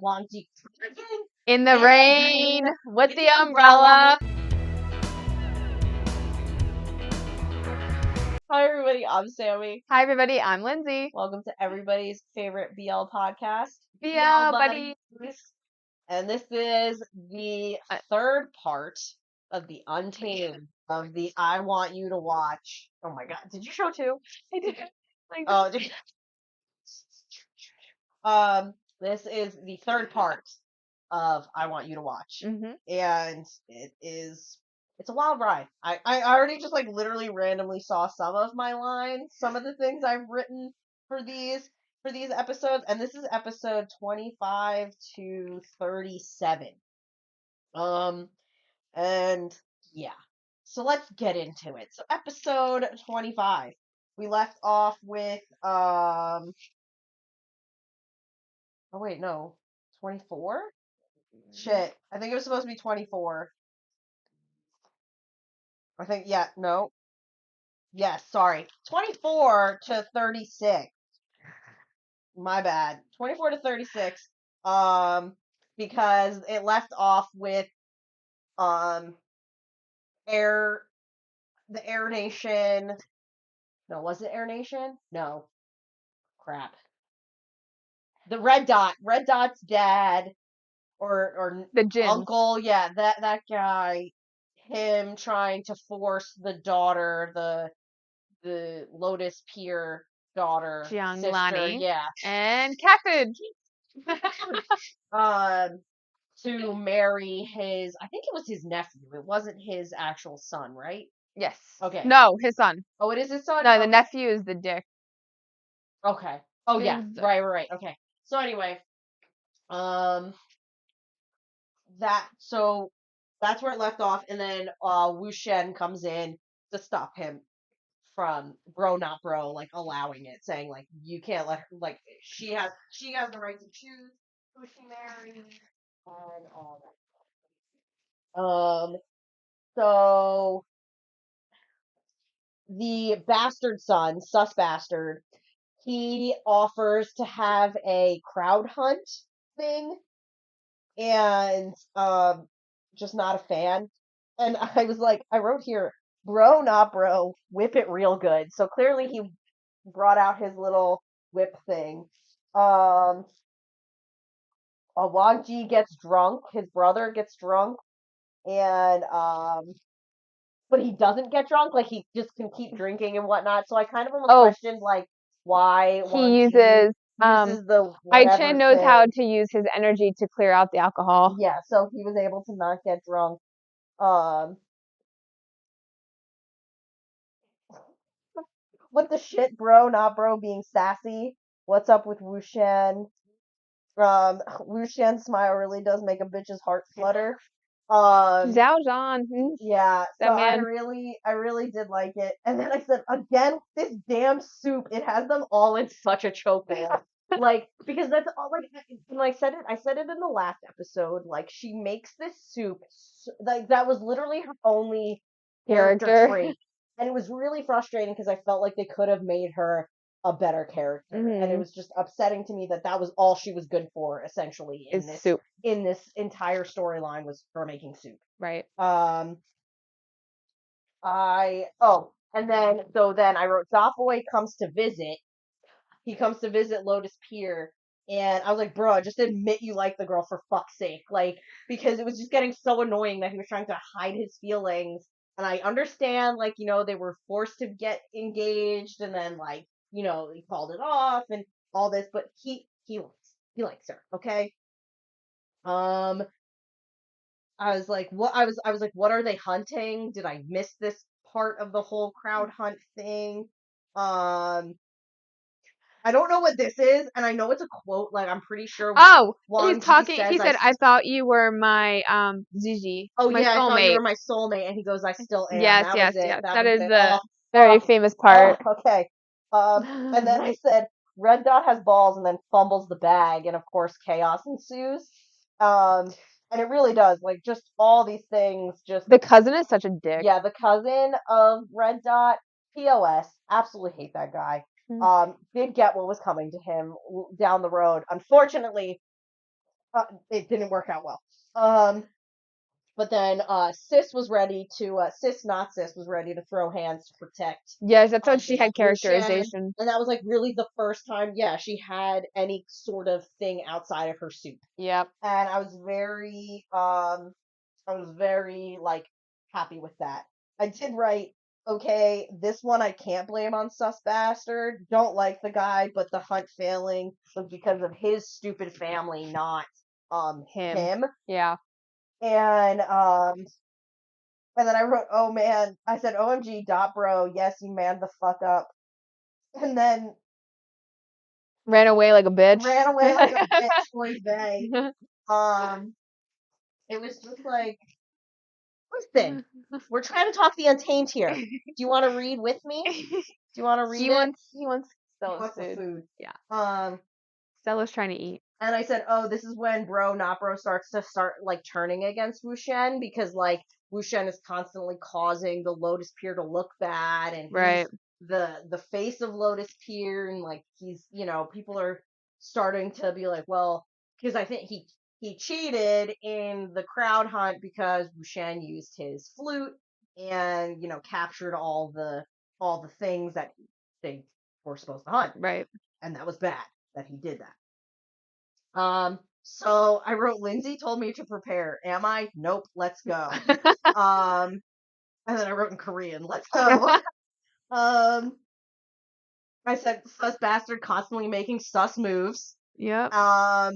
Lindsay in the rain with the umbrella. Hi everybody, I'm Sammie. Hi everybody, I'm Lindsay. Welcome to everybody's favorite BL podcast, BL Buddies. And this is the third part of the Untamed of the I Want You to Watch. Oh my god, did you show two? I did. Oh, this is the third part of I Want You to Watch. Mm-hmm. And it's a wild ride. I already just literally randomly saw some of my lines, some of the things I've written for these episodes, and this is episode 25 to 37. And yeah. So let's get into it. So episode 25. We left off with oh wait, no. 24? Shit. I think it was supposed to be 24. I think, yeah, no. Yes, sorry. 24 to 36. My bad. 24 to 36. Because it left off with the Air Nation. No, was it Air Nation? No. Crap. The Red Dot's dad or The Jin. uncle, yeah, that guy, him trying to force the daughter, the Lotus Pier daughter, sister, Jianglani. yeah, And Catfish. to marry his, I think it was his nephew. It wasn't his actual son, right? Yes. Okay. No, his son. Oh, it is his son? No, Okay. the nephew is the dick. Okay. Oh, yeah. Is- Right. Okay. So anyway, that's where it left off, and then Wu Shen comes in to stop him from bro not bro allowing it, saying you can't let her, she has the right to choose who she marries and all that. So the bastard son, sus bastard, he offers to have a crowd hunt thing, and just not a fan. And I was like, I wrote here, bro, not bro, whip it real good. So clearly he brought out his little whip thing. Wang Ji gets drunk, his brother gets drunk, and but he doesn't get drunk, he just can keep drinking and whatnot. So I kind of almost questioned why Wang he Ji uses the Ai whatever Chen knows thing. how to use his energy to clear out the alcohol. Yeah, so he was able to not get drunk. Um, what the shit, bro, not bro, being sassy. What's up with Wu Shen? Wu Shen's smile really does make a bitch's heart flutter. Zhao Zhan. Yeah, so That man. I really did like it. And then I said, again, this damn soup, it has them all in such a chokehold. Because that's all, and I said it in the last episode, she makes this soup, that was literally her only character trait. And it was really frustrating because I felt like they could have made her a better character. And it was just upsetting to me that was all she was good for, essentially, in this soup. In this entire storyline, was her making soup. Right. And then I wrote Zafaway comes to visit. He comes to visit Lotus Pier, and I was like, bro, just admit you like the girl for fuck's sake. Because it was just getting so annoying that he was trying to hide his feelings. And I understand, they were forced to get engaged, and then, he called it off and all this, but he likes her, okay? I was like, what? I was like, what are they hunting? Did I miss this part of the whole crowd hunt thing? I don't know what this is, and I know it's a quote. I'm pretty sure. Oh, Wang he's talking. Ji says, he said, "I thought you were my Zizi." Oh my yeah, soulmate. I thought you were my soulmate, and he goes, "I still am." Yes, that yes, was it. yes. That That was is it. the very famous part. Okay. And then I said, Red Dot has balls, and then fumbles the bag, and of course, chaos ensues. And it really does. Just all these things. Just the cousin is such a dick. Yeah, the cousin of Red Dot, POS. Absolutely hate that guy. Did get what was coming to him down the road. Unfortunately, It didn't work out well. But then Sis was ready to Sis not Sis was ready to throw hands to protect Yes, that's when she had Wuxian, characterization. and that was like really the first time, yeah, she had any sort of thing outside of her suit, Yep. and I was very like happy with that. I did write, okay, this one I can't blame on Sus Bastard. Don't like the guy, but the hunt failing was because of his stupid family, not him. Yeah. And then I wrote, oh man, I said, OMG, dot bro, yes, you man the fuck up. And then Ran away like a bitch. ran away like a bitch, boy bay. Um, it was just like, listen, we're trying to talk the Untamed here. Do you want to read with me? Do you want to read it? He wants He Stella's wants the food. food. Yeah. Um, Stella's trying to eat. and I said, oh, this is when bro, not bro, starts like turning against Wuxian because like Wuxian is constantly causing the Lotus Pier to look bad, and Right. he's the face of Lotus Pier, and like he's people are starting to be like, well, because I think he cheated in the crowd hunt because Wuxian used his flute and captured all the things that they were supposed to hunt, Right. and that was bad that he did that. So I wrote, Lindsay told me to prepare. Am I? Nope. Let's go. And then I wrote in Korean, let's go. um, I said, sus bastard constantly making sus moves. Yep. Um,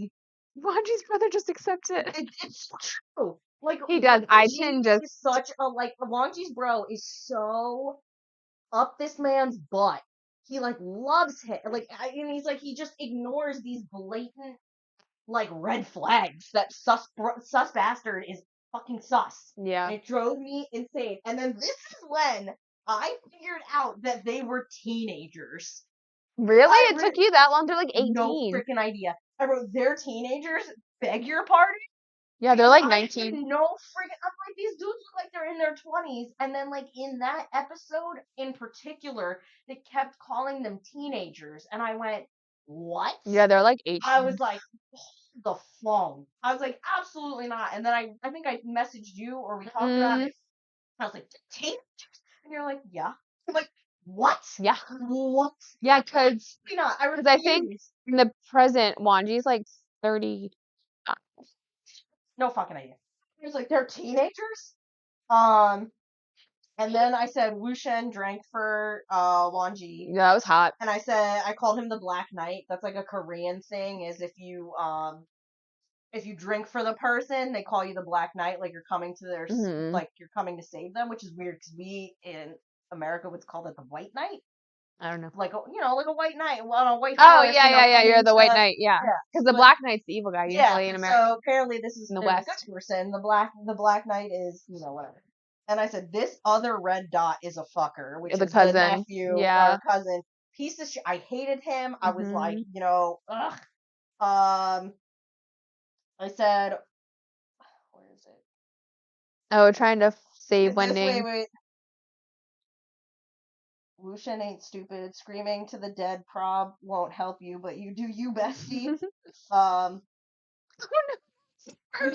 Wanji's brother just accepts it. It's true. Like He does. Wanji is such a Wanji's bro is so up this man's butt. He like loves him. And he's like he just ignores these blatant like red flags that sus bastard is fucking sus. Yeah. And it drove me insane. And then this is when I figured out that they were teenagers. Really? It took you that long? They're like 18. No freaking idea. I wrote, they're teenagers? Beg your pardon? Yeah, they're like 19. No freaking. I'm like, these dudes look like they're in their 20s. And then, like, in that episode in particular, they kept calling them teenagers. And I went, what? Yeah, they're like 18. I was like, the phone. I was like, absolutely not. And then I think I messaged you or we talked about it. I was like, teenagers? And you're like, yeah. I'm like, what? Yeah. What? Yeah, because I think in the present, Wanji's like 30. No fucking idea. He was like, they're teenagers? And then I said, Wuxian drank for Wanji. Yeah, that was hot. And I called him the Black Knight. That's like a Korean thing, is if you drink for the person, they call you the Black Knight, like you're coming to their like you're coming to save them, which is weird because we in America would call it the White Knight. I don't know. Like like a white knight on a white horse. Oh yeah, you're the White Knight, yeah. Because the Black Knight's the evil guy usually in America. So apparently this is in the West. good person. The Black Knight is whatever. And I said, this other red dot is a fucker, which the is cousin. the nephew or cousin. Piece of shit. I hated him. I was like, ugh. I said, where is it? Oh, trying to save Wending. Wait. Wuxian ain't stupid. Screaming to the dead prob won't help you, but you do you, bestie.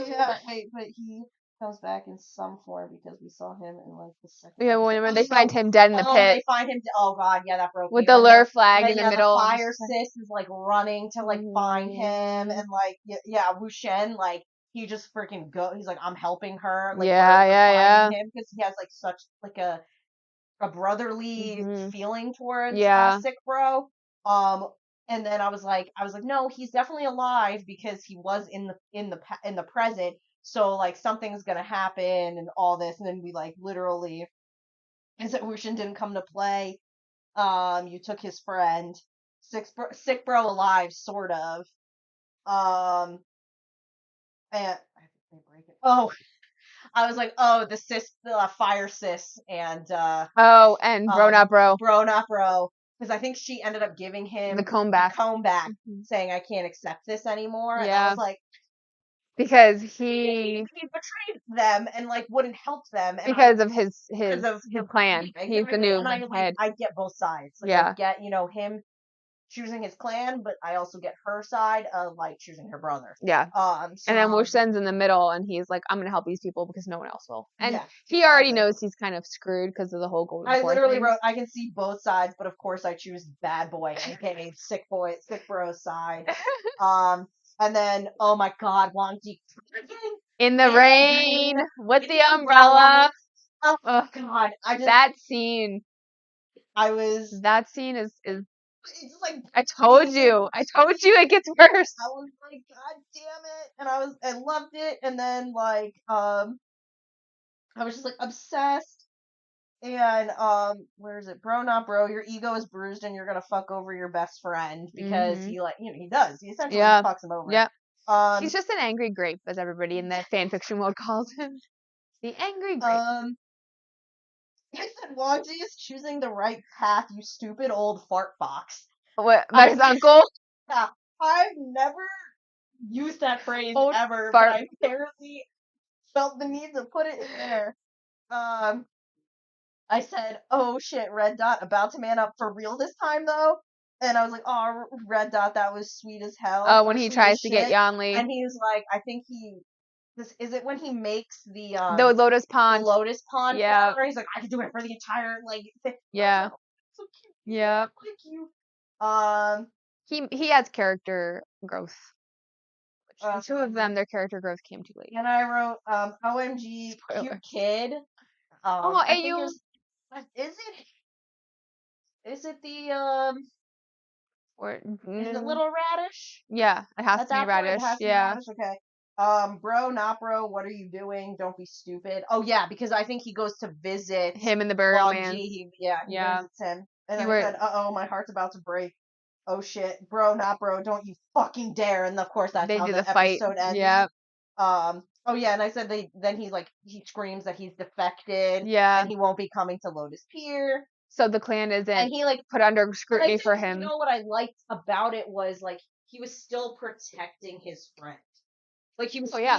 Yeah, wait, but he comes back in some form because we saw him in like the second. Yeah, when they find him dead in the pit. They find him. Oh god, yeah, that broke. With the lure flag in the middle. The fire sis is like running to like find him, and like Wuxian like he just freaking go. He's like, I'm helping her. Like, yeah. Him because he has like such like a brotherly feeling towards sick bro. And then I was like, no, he's definitely alive because he was in the present. So like something's gonna happen and all this, and then we like literally, is that Wuxian didn't come to play. You took his friend, sick bro alive, sort of. And I think they break it. Oh, I was like, oh, the fire sis, and bro not bro. Bro not bro. Because I think she ended up giving him the comb back, saying, I can't accept this anymore. Yeah. And I was like, because he betrayed them and like wouldn't help them. And because of his plan. He's the new head. I get both sides. Like, I get, him choosing his clan, but I also get her side of like choosing her brother. Yeah. So And then Wushen's in the middle, and he's like, I'm gonna help these people because no one else will. And yeah, he already exactly. knows he's kind of screwed because of the whole Golden I Four literally thing. wrote, I can see both sides, but of course I choose bad boy, aka sick bro's side. And then oh my god, Wang Ji In the rain with the umbrella. Oh Ugh, god, that scene. is That scene is. it's like I told you it gets worse. I was like, god damn it, and I loved it, and then like I was just like obsessed. And where is it? Bro, not bro. Your ego is bruised, and you're gonna fuck over your best friend because Mhm. he like he does. He essentially Yeah. fucks him over. Yep. Um He's just an angry grape, as everybody in the fanfiction world calls him. The angry grape. I said Wang Ji is choosing the right path. You stupid old fart fox. What about his uncle? Yeah, I've never used that phrase Old ever, fart. but I apparently felt the need to put it in there. I said, "Oh shit, Red Dot about to man up for real this time though," and I was like, "Oh, Red Dot, that was sweet as hell." When or he sweet tries as to get shit. Yanli. And he was like, I think this is it when he makes The Lotus the Pond. lotus pond Yeah. flower. He's like, I can do it for the entire like thing. Yeah. Oh, so cute. Yeah. Like you. He has character growth. The two of them, Um, their character growth came too late. and I wrote OMG Spoiler. cute kid. Oh, I think Ayu. is it the Or is it Little Radish? yeah, it has At to be that point, it Radish. has to be Yeah. Radish. Okay. Bro, not bro. What are you doing? Don't be stupid. Oh yeah, because I think he goes to visit Him and the burial Wang man. Ji. He Yeah. visits him, and He I were said, "Uh oh, my heart's about to break." Oh shit, bro, not bro. Don't you fucking dare! And of course, that's they how do the the fight. episode ends. Yeah. Oh yeah, and I said he screams that he's defected Yeah. and he won't be coming to Lotus Pier. So the clan And isn't he like put under and I scrutiny think for you him. know what I liked about it was like he was still protecting his friend. Like Oh yeah.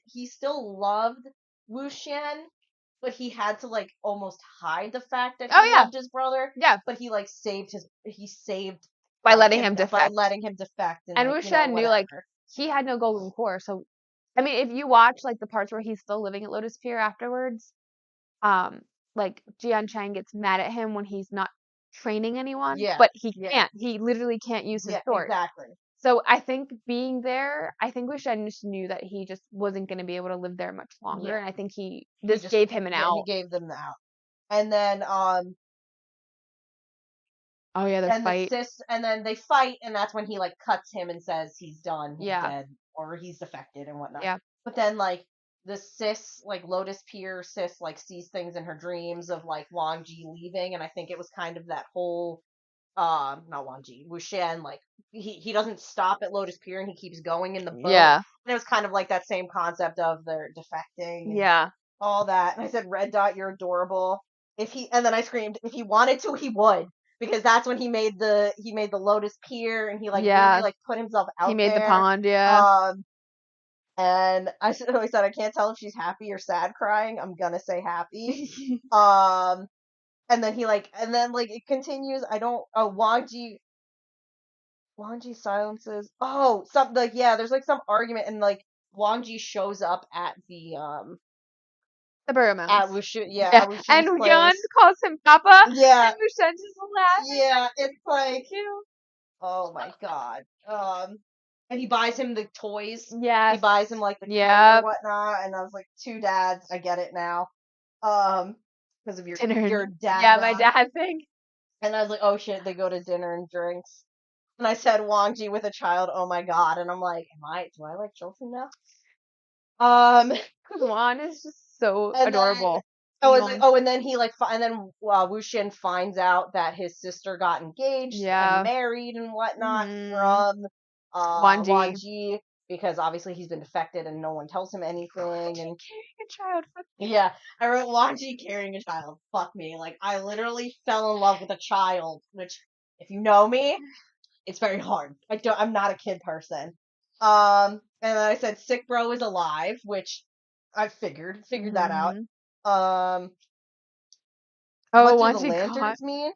he still loved Wu Shen, but he had to like almost hide the fact that he Oh yeah. loved his brother. Yeah. But he like saved By letting him defect. by letting him defect And like, Wu Shen knew like whatever. he had no golden core. So I mean, if you watch like the parts where he's still living at Lotus Pier afterwards, like Jian Chang gets mad at him when he's not training anyone, Yeah. but he Yeah. can't. He literally can't use his Yeah, sword. exactly. So I think being there, I think Wu Shen just knew that he just wasn't going to be able to live there much longer, Yeah. and I think He this just gave him an out. He gave them the out. And then Oh yeah, their fight. and then they fight, and that's when he like cuts him and says he's done, he's Yeah. dead, or he's defected and whatnot. Yeah. But then like the sis, like Lotus Pier sis, like sees things in her dreams of like Wang Ji leaving, and I think it was kind of that whole not Wang Ji, Wu Shen, like he doesn't stop at Lotus Pier and he keeps going in the boat. Yeah. And it was kind of like that same concept of they're defecting and Yeah. all that. And I said, Red Dot, you're adorable. And then I screamed, if he wanted to, he would. Because that's when he made the Lotus Pier and he like Yeah. really like put himself out He made there. the pond, yeah. And I always said I can't tell if she's happy or sad crying. I'm gonna say happy. And then it continues. I don't. Oh, Wang Ji silences. Oh, some like yeah. There's like some argument, and like Wang Ji shows up at the The burial mounds. at Wushu, Yeah. at Wushu's And place. Yan calls him Papa. Yeah. And Wu Shen's just laughing. Yeah, it's like Cute. oh my god. And he buys him the toys. Yes. He buys him like the Yep. coat or whatnot, and I was like, two dads, I get it now. Because of your dad. Yeah, my dad thing. And I was like, oh shit, they go to dinner and drinks. And I said Wang Ji with a child, oh my god. And I'm like, do I like children now? Because Juan is just so adorable. And then he like, and then Wu Shen finds out that his sister got engaged and married and whatnot from Wang Ji, because obviously he's been defected and no one tells him anything. And carrying a child. Yeah, I wrote Wang Ji carrying a child. Fuck me, like I literally fell in love with a child, which if you know me, it's very hard. I'm not a kid person. And then I said sick bro is alive, which I figured that out. What do the lanterns mean?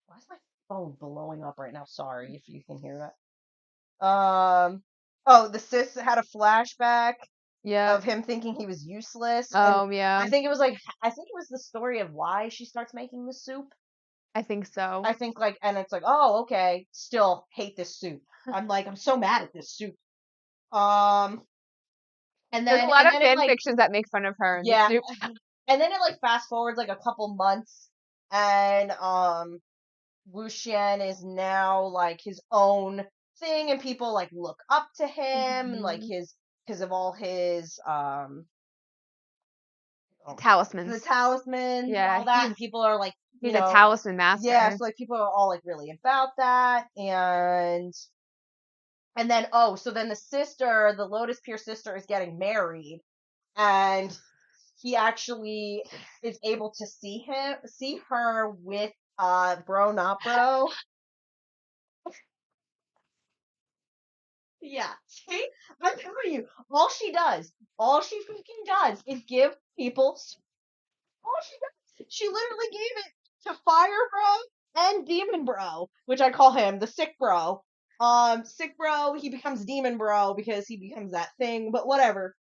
Why is my phone blowing up right now. Sorry if you can hear that. Oh, the sis had a flashback Yeah. of him thinking he was useless, and Oh, yeah. I think it was the story of why she starts making the soup. I think so. I think and it's like, oh, okay, still hate this soup. I'm so mad at this soup. Um, There's a lot of it fan fictions that make fun of her in the yeah, soup. and then it fast forwards a couple months, and Wuxian is now his own thing, and people look up to him, and Mhm. his because of all his the Talismans. talismans and Yeah, all that, and people are he's a talisman master. yeah, so people are all really about that, and then so then the Lotus Pier sister is getting married, and he actually is able to see her with bro not bro. Yeah, see, I'm telling you, all she freaking does is give people. All she does, she literally gave it to Fire Bro and Demon Bro, which I call him the Sick Bro. Sick Bro, he becomes Demon Bro because he becomes that thing, but whatever.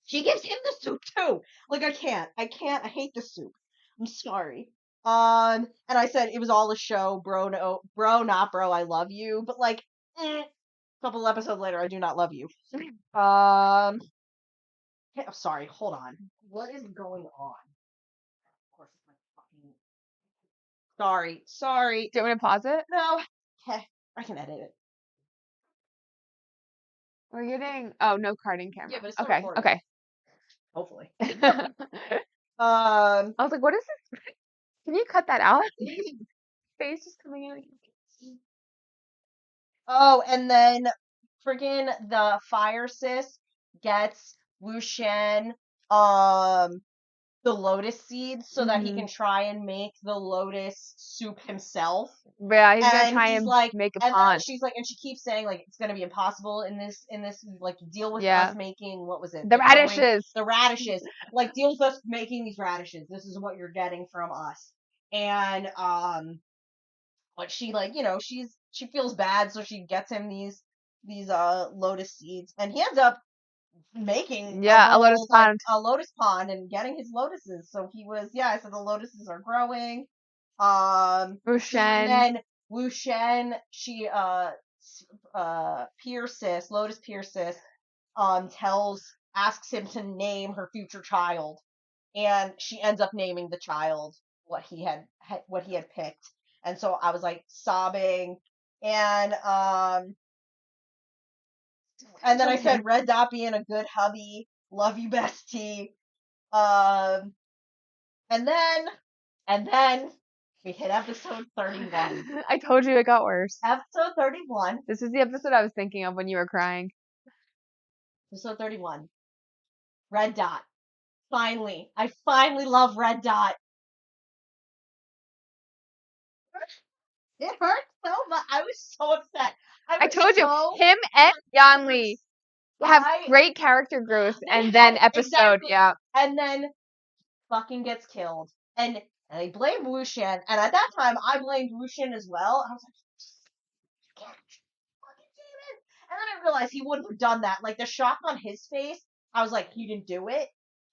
She gives him the soup too. I hate the soup. I'm sorry. And I said it was all a show, bro. No, bro, not bro. I love you, but couple episodes later, I do not love you. Sorry. Hold on. What is going on? Of course, it's my fucking. Sorry. Do you want me to pause it? No. Okay, I can edit it. We're getting no carding camera. Yeah, but it's still Okay, recording. okay. Hopefully. I was like, what is this? Can you cut that out? Face just coming in. Oh, and then friggin' the fire sis gets Wuxian the lotus seeds so that he Mhm. can try and make the lotus soup himself. Yeah, he's gonna And try he's and like, make a and pond. she's like, and she keeps saying it's gonna be impossible in this deal with Yeah. us making what was it The radishes. the radishes deal with us making these radishes. This is what you're getting from us. And but she she feels bad, so she gets him these lotus seeds, and he ends up making Yeah, a lotus pond. a lotus pond and getting his lotuses. So he was I said the lotuses are growing. And Rushen. then Wu Shen, she Piercis, Lotus Piercis, asks him to name her future child, and she ends up naming the child what he had picked. And so I was sobbing, and then I said Red Dot being a good hubby, love you bestie. Um, and then we hit episode 31. I told you it got worse. Episode 31. This is the episode I was thinking of when you were crying. Episode 31. Red Dot. Finally. I finally love Red Dot. It hurt so much. I was so upset. I told you, him and Yanli have great character growth, and then episode, exactly. yeah. And then fucking gets killed. And they blame Wuxian. And at that time, I blamed Wuxian as well. I was like, you can't fucking demon. And then I realized he wouldn't have done that. The shock on his face, I was like, he didn't do it.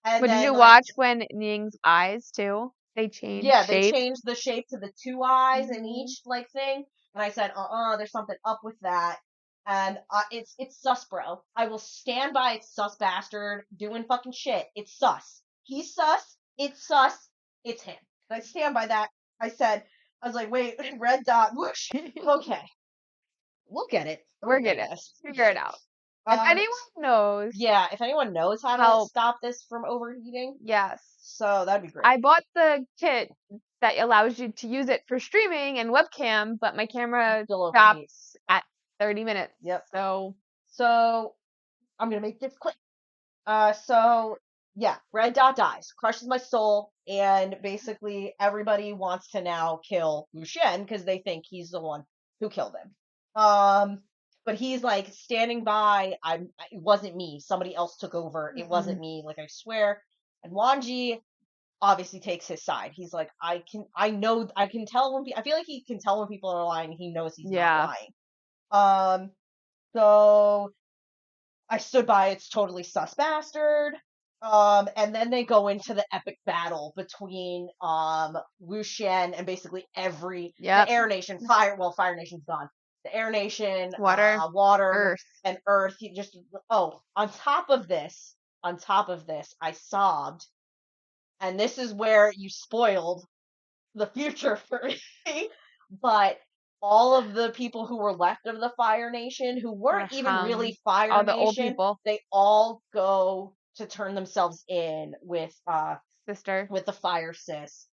And But then, did you watch when Ning's eyes too? They changed yeah, they shape. changed the shape to the two eyes in each thing. And I said, there's something up with that. And it's sus, bro. I will stand by it's sus bastard doing fucking shit. It's sus. He's sus. It's sus. It's him. And I stand by that. I was like, wait, red dot, whoosh. Okay. We'll get it. We're gonna figure it out. If anyone knows, yeah, if anyone knows how to stop this from overheating, yes. So that'd be great. I bought the kit that allows you to use it for streaming and webcam, but my camera stops at 30 minutes. Yep. So I'm gonna make this quick. So yeah, Red Dot dies, crushes my soul, and basically everybody wants to now kill Wu Shen because they think he's the one who killed him. But he's standing by. It wasn't me. Somebody else took over. It wasn't me. I swear. And Wanji obviously takes his side. He's like, I can tell when I feel like he can tell when people are lying. He knows he's not Yeah. lying. So I stood by. It's totally sus bastard. And then they go into the epic battle between Wuxian and basically the Yep. Air Nation, Fire Nation's gone. The Air Nation, Water. Water, Earth. and Earth. On top of this, I sobbed, and this is where you spoiled the future for me. But all of the people who were left of the Fire Nation, who weren't even really Fire all the old Nation, people. they all go to turn themselves in with Sister. with the Fire Sis.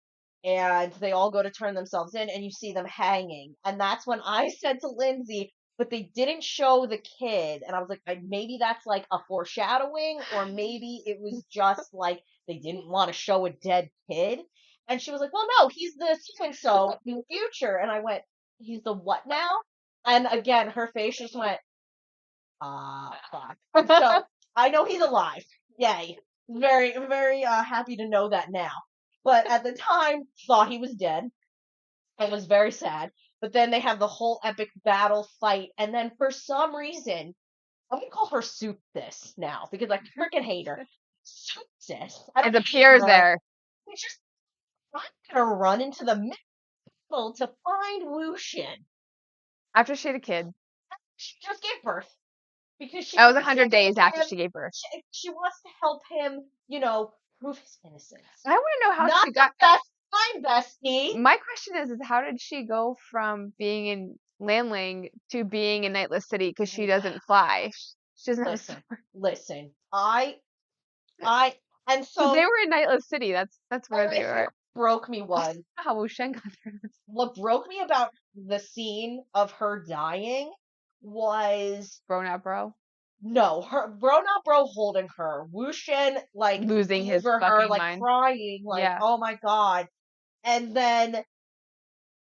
And they all go to turn themselves in, and you see them hanging. And that's when I said to Lindsay, but they didn't show the kid. And I was like, maybe that's like a foreshadowing, or maybe it was just like they didn't want to show a dead kid. And she was like, well, no, he's the so in the future. And I went, he's the what now? And again, her face just went, fuck. So I know he's alive. Yay. Very, very happy to know that now. But at the time, thought he was dead. It was very sad. But then they have the whole epic battle fight. And then for some reason, I'm going to call her Soup Sis now because I freaking hate her. Soup Sis. I don't It appears hate her. there. It's just, I'm going to run into the middle to find Wuxian. After she had a kid. She just gave birth. Because she That was wants to 100 days help after him- she gave birth. She wants to help him, prove his innocence. I want to know how Not she got. the best time, bestie. My question is how did she go from being in Landling to being in Nightless City? Because she doesn't fly. She doesn't have a Listen. And So so they were in Nightless City. That's where they were. broke me was How Wuxian got there. what broke me about the scene of her dying was Bro not bro. no, her bro not bro holding her. Wuxian like Losing his over her, fucking like mind. crying, like, Yeah. oh my god. And then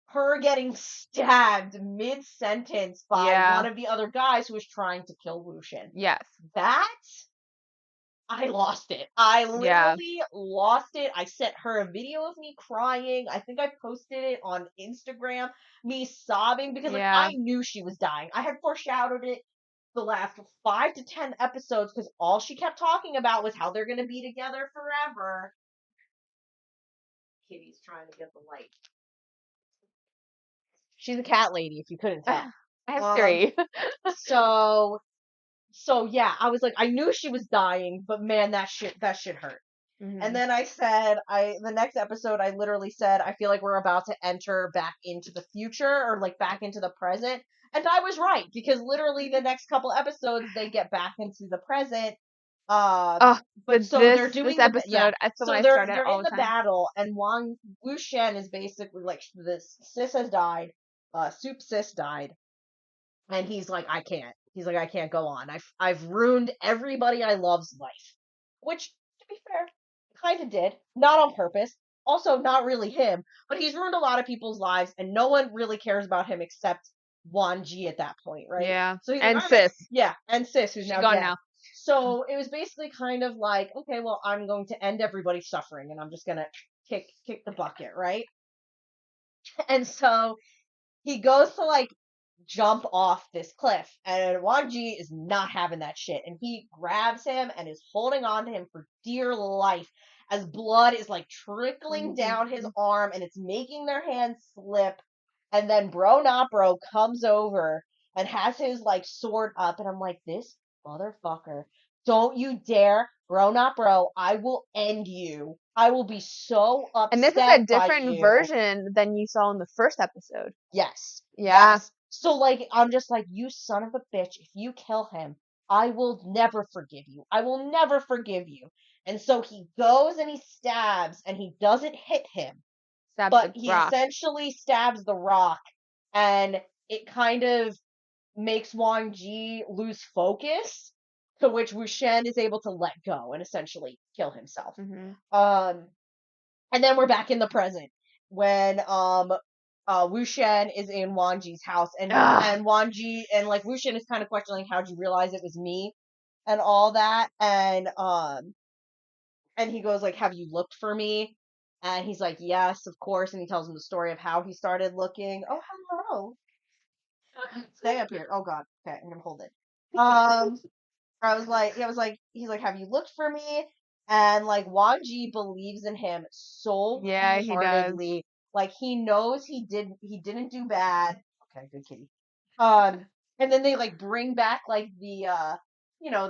her getting stabbed mid sentence by one of the other guys who was trying to kill Wuxian. Yes. That I lost it. I literally lost it. I sent her a video of me crying. I think I posted it on Instagram, me sobbing because like I knew she was dying. I had foreshadowed it the last 5 to 10 episodes because all she kept talking about was how they're gonna be together forever. Kitty's trying to get the light. She's a cat lady, if you couldn't tell. I have 3. So yeah, I was like, I knew she was dying, but man, that shit hurt. And then I said, the next episode, I literally said, I feel like we're about to enter back into the future or like back into the present. And I was right because literally the next couple episodes, they get back into the present. But so they're doing this episode. So they're in the battle, and Wuxian is basically like this sis has died, Soup Sis died, and he's like, I can't. He's like, I can't go on. I've ruined everybody I love's life, which to be fair, kind of did, not on purpose. Also, not really him, but he's ruined a lot of people's lives, and no one really cares about him except Wan Ji at that point, right? Yeah. So he's and like, Sis. Yeah, and Sis, who's She's now gone dead. now. So it was basically kind of like, okay, well, I'm going to end everybody's suffering, and I'm just gonna kick the bucket, right? And so he goes to like jump off this cliff, and Wan Ji is not having that shit, and he grabs him and is holding on to him for dear life as blood is like trickling down his arm and it's making their hands slip. And then Bro Not Bro comes over and has his like sword up, and I'm like, this motherfucker, don't you dare, Bro Not Bro, I will end you. I will be so upset. And this is a different version than you saw in the first episode. Yes. Yeah. Yes. So like I'm just like, you son of a bitch, if you kill him, I will never forgive you. I will never forgive you. And so he goes and he stabs, and he doesn't hit him. But he essentially stabs the rock, and it kind of makes Wang Ji lose focus, to which Wuxian is able to let go and essentially kill himself. And then we're back in the present when Wuxian is in Wang Ji's house, and Wang Ji and like Wuxian is kind of questioning, how'd you realize it was me and all that, and he goes like, have you looked for me? And he's like, yes, of course. And he tells him the story of how he started looking. Oh, hello. Stay up here. Oh God. Okay, I'm gonna hold it. Um, he's like, have you looked for me? And like Wan Ji believes in him so Yeah, he does. wholeheartedly. Like he knows he didn't do bad. Okay, good kitty. Um, and then they like bring back like they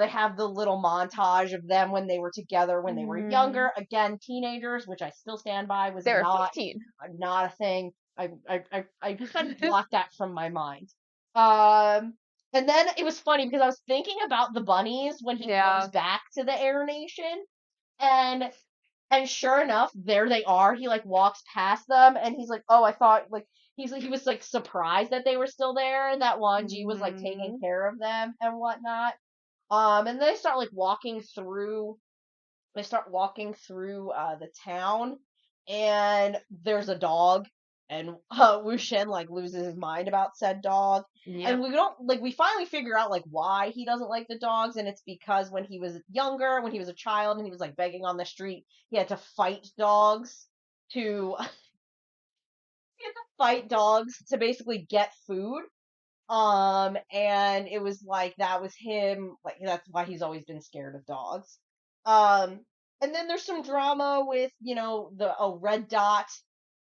have the little montage of them when they were together when they were Mhm. younger. Again, teenagers, which I still stand by, was They were not 15. not a thing. I kind of blocked that from my mind. Um, and then it was funny because I was thinking about the bunnies when he goes Yeah. back to the Air Nation, and and sure enough, there they are. He like walks past them, and he's like, "Oh, I thought like." He was like surprised that they were still there and that Wanji was like taking Mhm. care of them and whatnot. And then they start like walking through the town, and there's a dog, and Wu Shen like loses his mind about said dog, and Yep. we finally figure out like why he doesn't like the dogs, and it's because when he was younger, when he was a child, and he was like begging on the street, he had to fight dogs to basically get food. And it was like that was him, like that's why he's always been scared of dogs. Um, and then there's some drama with, the Red Dot,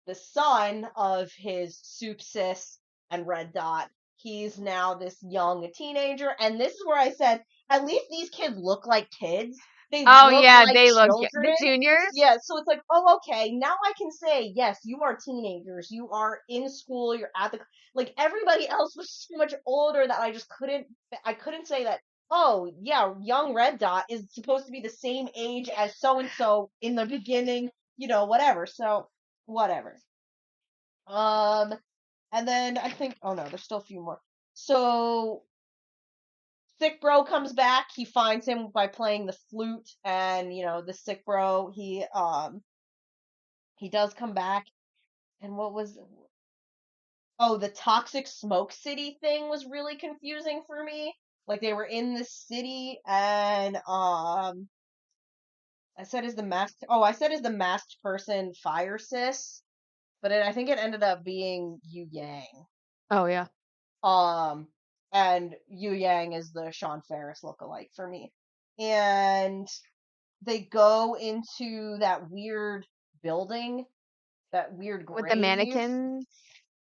the son of his soup sis and Red Dot. He's now this young teenager, and this is where I said, at least these kids look like kids. They Oh look yeah, like they look the children. juniors. Yeah, so it's like, oh, okay, now I can say, yes, you are teenagers. You are in school. You're at the like everybody else was so much older that I couldn't say that, oh yeah, young Red Dot is supposed to be the same age as so and so in the beginning, whatever. So whatever. Um and then I think, oh no, there's still a few more. So sick bro comes back, he finds him by playing the flute, and the sick bro, he does come back. And what was Oh, the toxic smoke city thing was really confusing for me. Like they were in this city, and I said is the masked person Fire Sis, but I think it ended up being Yu Yang. Oh yeah. Um and Yu Yang is the Sean Ferris lookalike for me. And they go into that weird building, that weird With the grave. mannequins.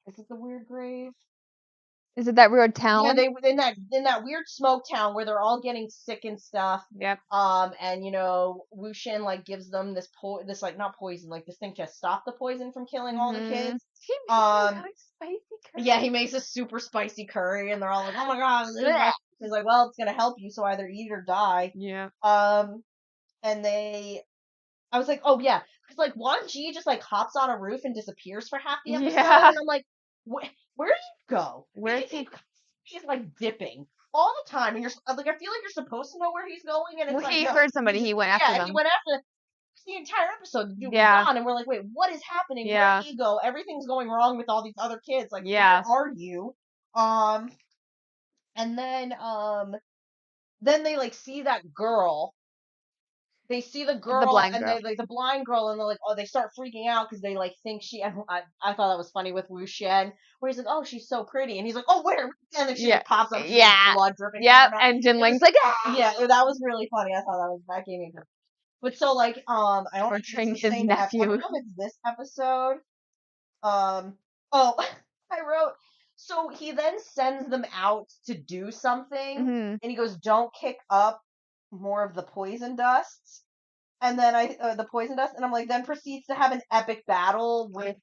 Is it the weird grave? Is it that weird Yeah, town? they in that weird smoke town where they're all getting sick and stuff. Yep. And Wu Shin like gives them this like not poison, like this thing to stop the poison from killing all the Mhm. kids. He makes a Um, nice spicy yeah, he curry. makes a super spicy curry, and they're all like, "Oh my god, this is like," he's like, "Well, it's gonna help you, so either eat or die." Yeah. Um, and I was like, "Oh yeah," because like Wan Ji just like hops on a roof and disappears for half the episode, Yeah. and I'm like, where do you go? Where's he? He's like dipping all the time, and you're like, I feel like you're supposed to know where he's going, and it's Well, like, he no, heard he somebody. just He went after he them. went after the entire episode. The dude was Yeah. gone, and we're like, wait, what is happening? Where Yeah. did he go? Everything's going wrong with all these other kids. Like, where Yeah. are you? Um, and then they like see that girl. They see the The girl, blind and girl. they like the blind girl, and they're like, oh, they start freaking out because they like think and I thought that was funny with Wu Shen, where he's like, oh, she's so pretty, and he's like, oh, where? And then she Yeah. like pops up, she's like Yeah. blood dripping from Yep. her nose. And It was Jinling's like, ah! Yeah, that was really funny. I thought that gave me. But so like I don't know if it's Torturing the his same. I don't nephew. know if it's this episode. Oh, I wrote. So he then sends them out to do something, Mhm. and he goes, "Don't kick up more of the poison dusts." And then the poison dust, and I'm like, then proceeds to have an epic battle Yeah.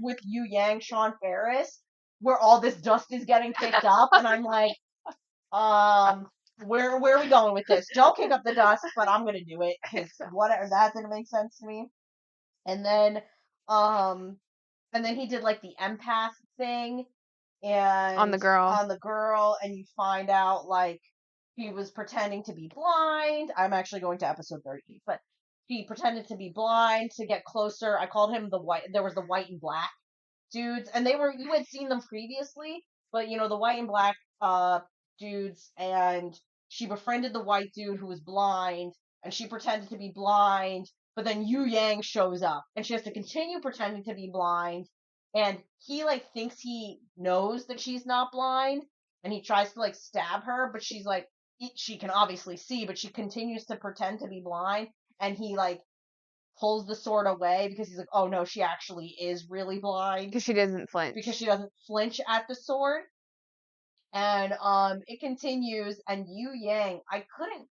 with Yu Yang, Sean Ferris, where all this dust is getting kicked up, and I'm like, where are we going with this? Don't kick up the dust, but I'm gonna do it because whatever, that didn't make sense to me. And then, um, he did like the empath thing, On the and girl. on the girl, and you find out like he was pretending to be blind. I'm actually going to episode 30, but he pretended to be blind to get closer. I called him the white. There was the white and black dudes, and you had seen them previously, but the white and black dudes, and she befriended the white dude who was blind, and she pretended to be blind, but then Yu Yang shows up, and she has to continue pretending to be blind, and he, like, thinks he knows that she's not blind, and he tries to, like, stab her, but she's, like, she can obviously see, but she continues to pretend to be blind, and he, like, pulls the sword away because he's like, oh no, she actually is really blind. Because she doesn't flinch. Because she doesn't flinch at the sword. And it continues, and Yu Yang, I couldn't.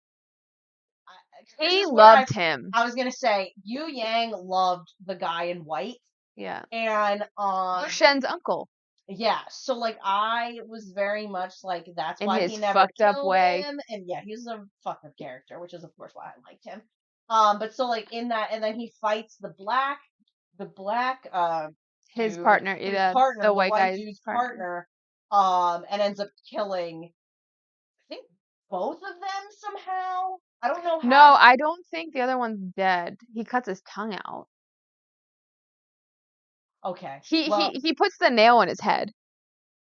He loved him. I was gonna say Yu Yang loved the guy in white. Yeah. And Wu Shen's uncle. Yeah, so like I was very much like that's in why his he never fucked up killed way. him, and yeah, he's a fucked up character, which is of course why I liked him. But so like in that, and then he fights the black his dude, partner, his yeah, partner, the white guy's dude's partner, and ends up killing, I think, both of them somehow. I don't know how. No, I don't think the other one's dead. He cuts his tongue out. Okay. He puts the nail in his head.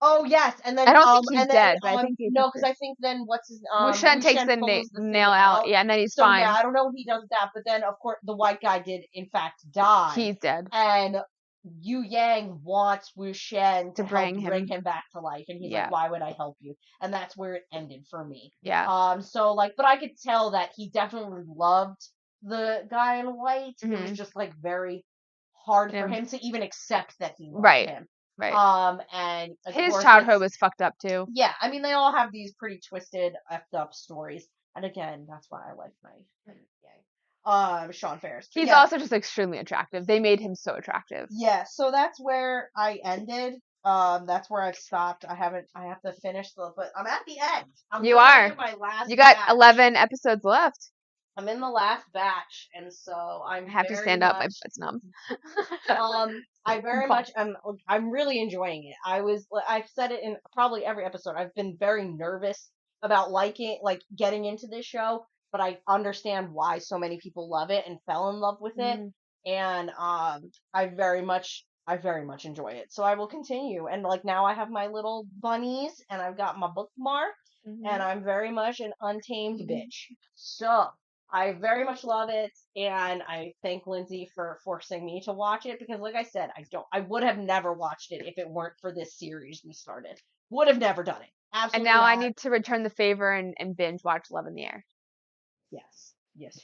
Oh yes, and then I don't think he's and then, dead, but I think he no, because I think then what's his Wu Shen takes the pulls the nail thing out, yeah, and then he's so fine. yeah, I don't know if he does that, but then of course the white guy did in fact die. He's dead. And Yu Yang wants Wu Shen to bring him back to life, and he's like, "Why would I help you?" And that's where it ended for me. Yeah. So like, but I could tell that he definitely loved the guy in white. It was just like very hard for him to even accept that he loved him. Right. And his childhood was fucked up too. Yeah, I mean they all have these pretty twisted, effed up stories, and again, that's why I like Sean Ferris. He's also just extremely attractive. They made him so attractive. Yeah, so that's where I ended. That's where I've stopped. I have to finish but I'm at the end. You are. You got 11 episodes left. I'm in the last batch, and so I have to stand up. My foot's numb. I very much I'm really enjoying it. I've said it in probably every episode. I've been very nervous about getting into this show, but I understand why so many people love it and fell in love with it. And I very much enjoy it. So I will continue. And like now I have my little bunnies and I've got my bookmark, and I'm very much an Untamed bitch. So I very much love it, and I thank Lindsay for forcing me to watch it because, like I said, I would have never watched it if it weren't for this series we started. Would have never done it. Absolutely. And now not. I need to return the favor and binge watch Love in the Air. Yes,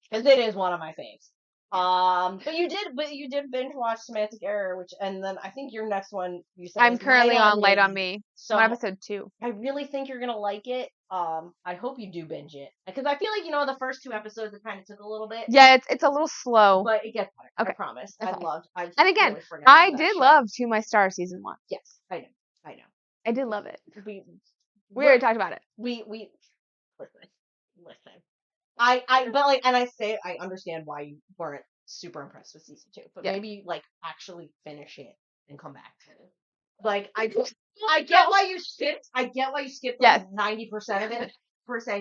because it is one of my faves. But you did binge watch Semantic Error, and then I think your next one you said I'm currently on Light on Me. Me. So I'm on episode 2. I really think you're gonna like it. I hope you do binge it because I feel like the first 2 episodes it kind of took a little bit. Yeah, it's a little slow, but it gets better. Okay. I promise. Okay. And again, really I did love To My Star season 1. Yes, I know. I did love it. We already talked about it. We listen. I understand why you weren't super impressed with season 2, but maybe actually finish it and come back to it. I get why you skipped. I get why you skipped 90% of it.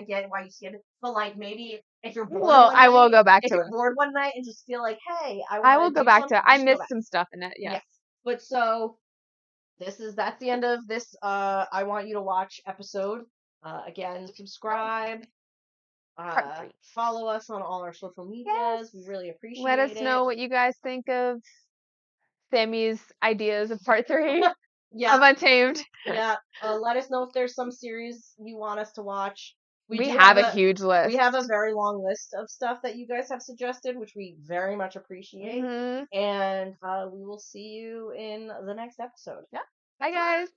Get why you skipped it, but maybe if you're bored, I will go back to it. If you're bored one night and just feel like, hey, I will go back to it. I missed some stuff in it. Yes. But so that's the end of this. I want you to watch episode. Again, subscribe. Follow us on all our social medias. Yes. We really appreciate it. Let us know what you guys think of Sammie's ideas of part 3 of Untamed. Yeah. Let us know if there's some series you want us to watch. We have a huge list. We have a very long list of stuff that you guys have suggested, which we very much appreciate. And we will see you in the next episode. Yeah. Bye, guys.